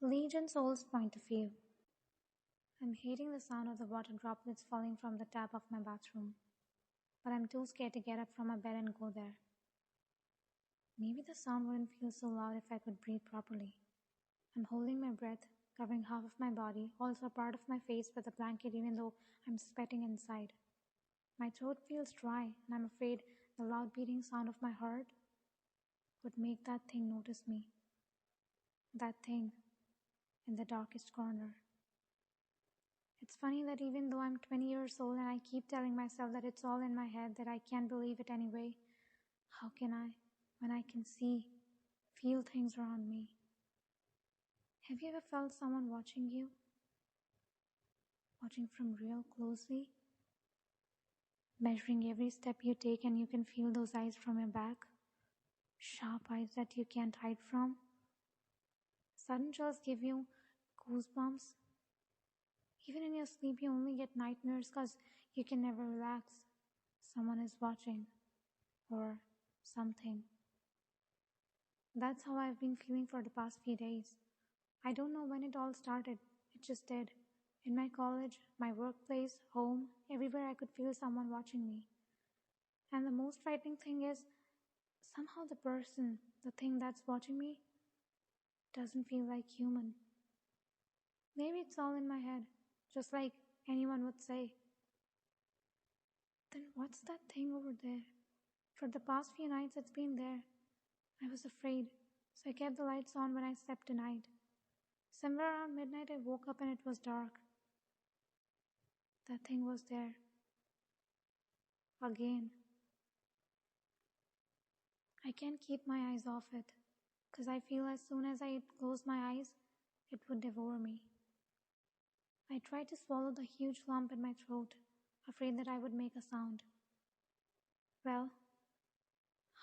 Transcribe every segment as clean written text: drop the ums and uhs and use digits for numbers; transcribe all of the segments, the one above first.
Legion Soul's point of view. I'm hating the sound of the water droplets falling from the tap of my bathroom, but I'm too scared to get up from my bed and go there. Maybe the sound wouldn't feel so loud if I could breathe properly. I'm holding my breath, covering half of my body, also a part of my face with a blanket even though I'm sweating inside. My throat feels dry, and I'm afraid the loud beating sound of my heart would make that thing notice me. That thing in the darkest corner. It's funny that even though I'm 20 years old and I keep telling myself that it's all in my head, that I can't believe it anyway, how can I, when I can see, feel things around me? Have you ever felt someone watching you? Watching from real closely? Measuring every step you take and you can feel those eyes from your back? Sharp eyes that you can't hide from? Sudden chills give you goosebumps? Even in your sleep you only get nightmares because you can never relax. Someone is watching. Or something. That's how I've been feeling for the past few days. I don't know when it all started. It just did. In my college, my workplace, home, everywhere I could feel someone watching me. And the most frightening thing is, somehow the person, the thing that's watching me, doesn't feel like human. Maybe it's all in my head, just like anyone would say. Then what's that thing over there? For the past few nights it's been there. I was afraid, so I kept the lights on when I slept tonight. Somewhere around midnight I woke up and it was dark. That thing was there. Again. I can't keep my eyes off it, because I feel as soon as I close my eyes, it would devour me. I tried to swallow the huge lump in my throat, afraid that I would make a sound. Well,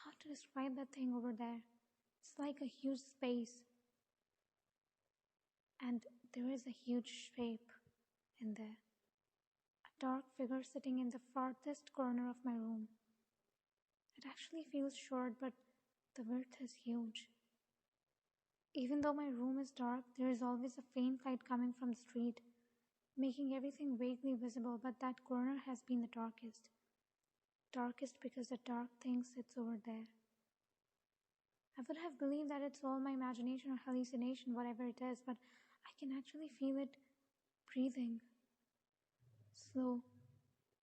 how to describe that thing over there? It's like a huge space. And there is a huge shape in there. A dark figure sitting in the farthest corner of my room. It actually feels short, but the width is huge. Even though my room is dark, there is always a faint light coming from the street, making everything vaguely visible, but that corner has been the darkest. Darkest because the dark thing sits over there. I would have believed that it's all my imagination or hallucination, whatever it is, but I can actually feel it breathing. Slow,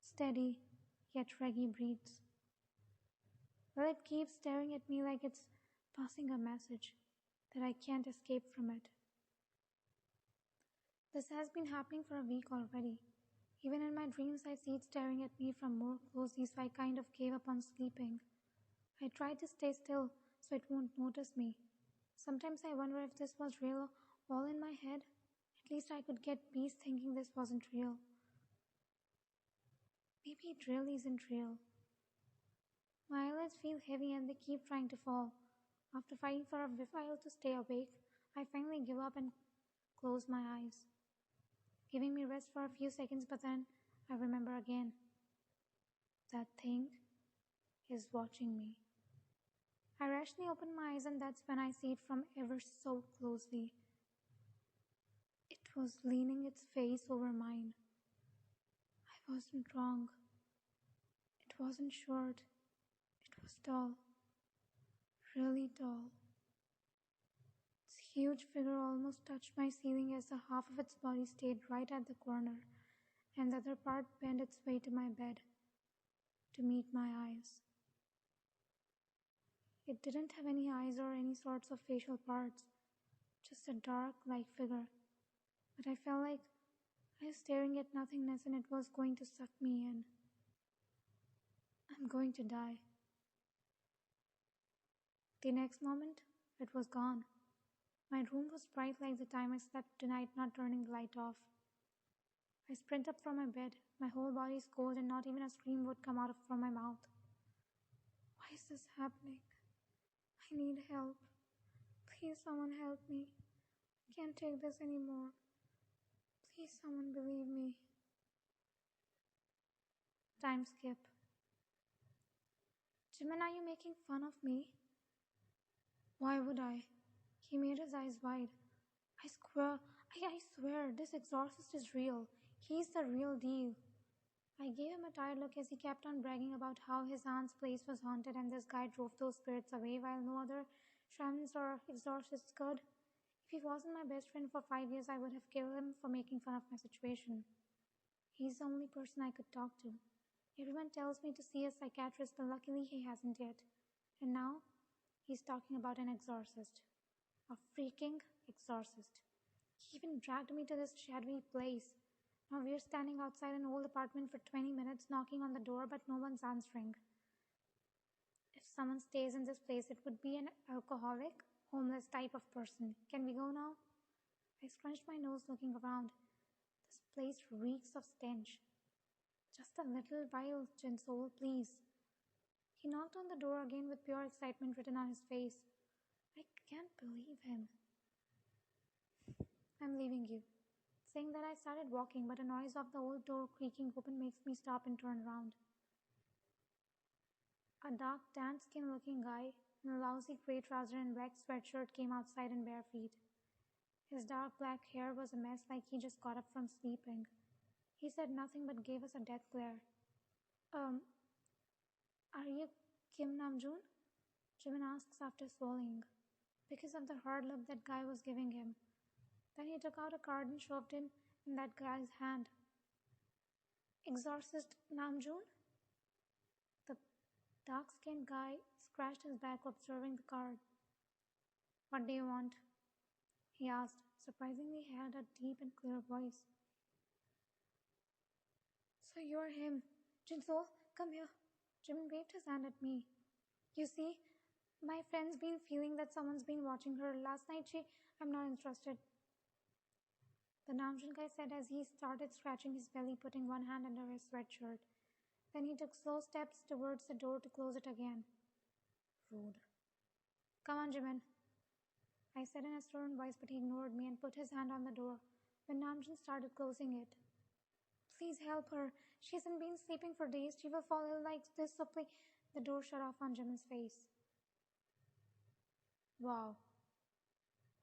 steady, yet reggy breathes. Well, it keeps staring at me like it's passing a message that I can't escape from it. This has been happening for a week already. Even in my dreams, I see it staring at me from more closely, so I kind of gave up on sleeping. I try to stay still so it won't notice me. Sometimes I wonder if this was real all in my head. At least I could get peace thinking this wasn't real. Maybe it really isn't real. My eyelids feel heavy and they keep trying to fall. After fighting for a while to stay awake, I finally give up and close my eyes, giving me rest for a few seconds, but then I remember again. That thing is watching me. I rashly open my eyes and that's when I see it from ever so closely. It was leaning its face over mine. I wasn't wrong. It wasn't short. It was tall. Really tall. Its huge figure almost touched my ceiling as the half of its body stayed right at the corner and the other part bent its way to my bed to meet my eyes. It didn't have any eyes or any sorts of facial parts, just a dark, light figure. But I felt like I was staring at nothingness and it was going to suck me in. I'm going to die. The next moment, it was gone. My room was bright like the time I slept tonight, not turning the light off. I sprint up from my bed. My whole body is cold and not even a scream would come out from my mouth. Why is this happening? I need help. Please, someone help me. I can't take this anymore. Please, someone believe me. Time skip. Jimin, are you making fun of me? Why would I? He made his eyes wide. I swear, I swear, this exorcist is real. He's the real deal. I gave him a tired look as he kept on bragging about how his aunt's place was haunted and this guy drove those spirits away while no other shamans or exorcists could. If he wasn't my best friend for 5 years, I would have killed him for making fun of my situation. He's the only person I could talk to. Everyone tells me to see a psychiatrist, but luckily he hasn't yet. And now, he's talking about an exorcist. A freaking exorcist. He even dragged me to this shadowy place. Now we're standing outside an old apartment for 20 minutes knocking on the door, but no one's answering. If someone stays in this place, it would be an alcoholic, homeless type of person. Can we go now? I scrunched my nose looking around. This place reeks of stench. Just a little while, Jinsol, please. He knocked on the door again with pure excitement written on his face. I can't believe him. I'm leaving you. Saying that, I started walking, but a noise of the old door creaking open makes me stop and turn around. A dark, tan-skinned looking guy in a lousy grey trouser and black sweatshirt came outside in bare feet. His dark black hair was a mess like he just got up from sleeping. He said nothing but gave us a death glare. Are you Kim Namjoon? Jimin asks after swallowing, because of the hard look that guy was giving him. Then he took out a card and shoved it in that guy's hand. Exorcist Namjoon? The dark-skinned guy scratched his back observing the card. What do you want? He asked. Surprisingly, he had a deep and clear voice. So you're him. Jinsol, come here. Jimin waved his hand at me. You see, my friend's been feeling that someone's been watching her. Last night I'm not interested. The Namjoon guy said as he started scratching his belly, putting one hand under his sweatshirt. Then he took slow steps towards the door to close it again. Rude. Come on, Jimin. I said in a stern voice, but he ignored me and put his hand on the door when Namjoon started closing it. Please help her. She hasn't been sleeping for days. She will fall ill like this, so please. The door shut off on Jimin's face. Wow.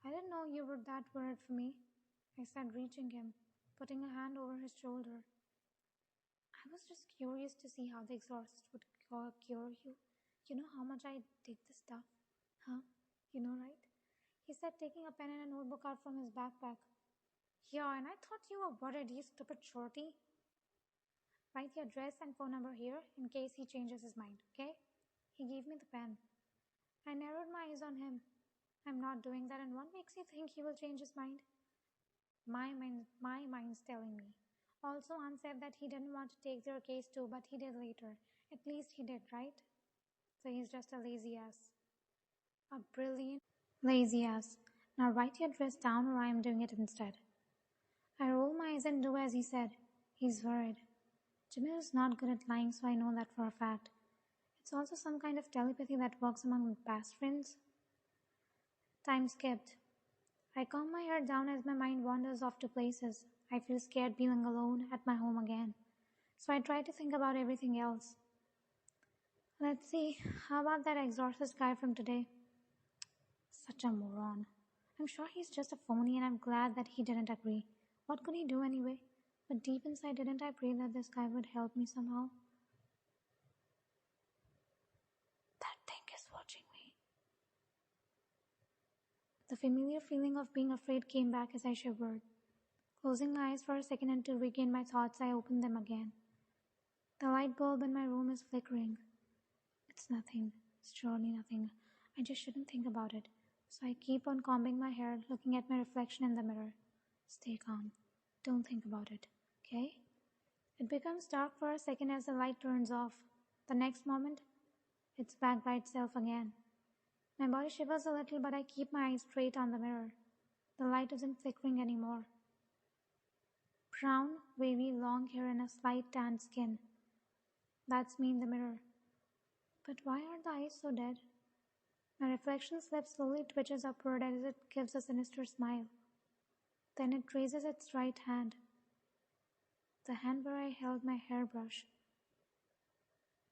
I didn't know you were that worried for me, I said, reaching him, putting a hand over his shoulder. I was just curious to see how the exorcist would cure you. You know how much I dig this stuff? Huh? You know, right? He said, taking a pen and a notebook out from his backpack. Yeah, and I thought you were worried, you stupid shorty. Write your address and phone number here in case he changes his mind, okay? He gave me the pen. I narrowed my eyes on him. I'm not doing that, and what makes you think he will change his mind? My mind's telling me. Also, Ann said that he didn't want to take their case too, but he did later. At least he did, right? So he's just a lazy ass. A brilliant lazy ass. Now write your address down or I am doing it instead. I rolled my eyes and do as he said. He's worried. Jimmy is not good at lying, so I know that for a fact. It's also some kind of telepathy that works among past friends. Time skipped. I calm my head down as my mind wanders off to places. I feel scared being alone at my home again. So I try to think about everything else. Let's see, how about that exorcist guy from today? Such a moron. I'm sure he's just a phony and I'm glad that he didn't agree. What could he do anyway? But deep inside, didn't I pray that this guy would help me somehow? That thing is watching me. The familiar feeling of being afraid came back as I shivered. Closing my eyes for a second and to regain my thoughts, I opened them again. The light bulb in my room is flickering. It's nothing. It's surely nothing. I just shouldn't think about it. So I keep on combing my hair, looking at my reflection in the mirror. Stay calm. Don't think about it, okay? It becomes dark for a second as the light turns off. The next moment, it's back by itself again. My body shivers a little, but I keep my eyes straight on the mirror. The light isn't flickering anymore. Brown, wavy, long hair and a slight tanned skin. That's me in the mirror. But why are the eyes so dead? My reflection slip slowly twitches upward as it gives a sinister smile. Then it raises its right hand. The hand where I held my hairbrush.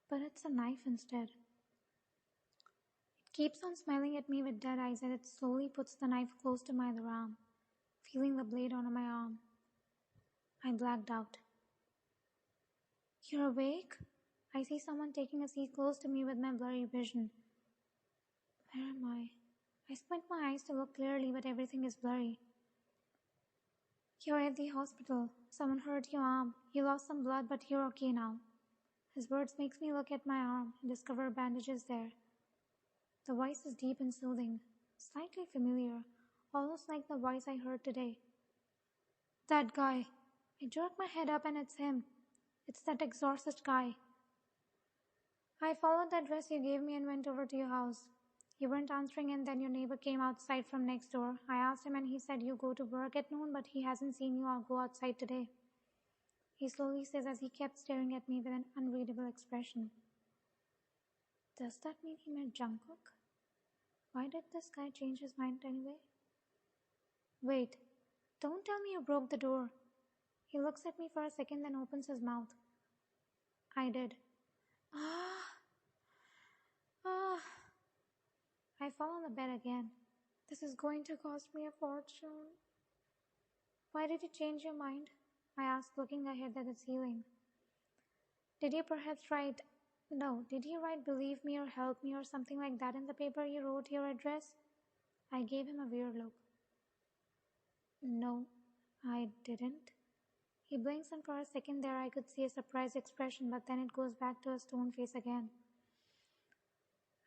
But it's a knife instead. It keeps on smiling at me with dead eyes as it slowly puts the knife close to my other arm. feeling the blade on my arm. I blacked out. You're awake? I see someone taking a seat close to me with my blurry vision. Where am I? I squint my eyes to look clearly, but everything is blurry. You're at the hospital. Someone hurt your arm. You lost some blood, but you're okay now. His words makes me look at my arm and discover bandages there. The voice is deep and soothing, slightly familiar, almost like the voice I heard today. That guy. I jerk my head up and it's him. It's that exorcist guy. I followed the address you gave me and went over to your house. You weren't answering and then your neighbor came outside from next door. I asked him and he said you go to work at noon but he hasn't seen you go outside today. He slowly says as he kept staring at me with an unreadable expression. Does that mean he met Jungkook? Why did this guy change his mind anyway? Wait, don't tell me you broke the door. He looks at me for a second then opens his mouth. I did. Ah. I fall on the bed again. This is going to cost me a fortune. Why did you change your mind? I asked, looking ahead at the ceiling. Did you write believe me or help me or something like that in the paper you wrote your address? I gave him a weird look. No, I didn't. He blinks and for a second there I could see a surprised expression but then it goes back to a stone face again.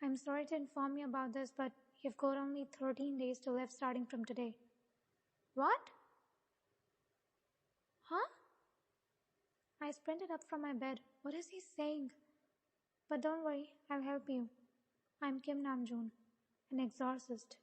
I'm sorry to inform you about this but you've got only 13 days to live starting from today. What? Huh? I sprinted up from my bed. What is he saying? But don't worry, I'll help you. I'm Kim Namjoon, an exorcist.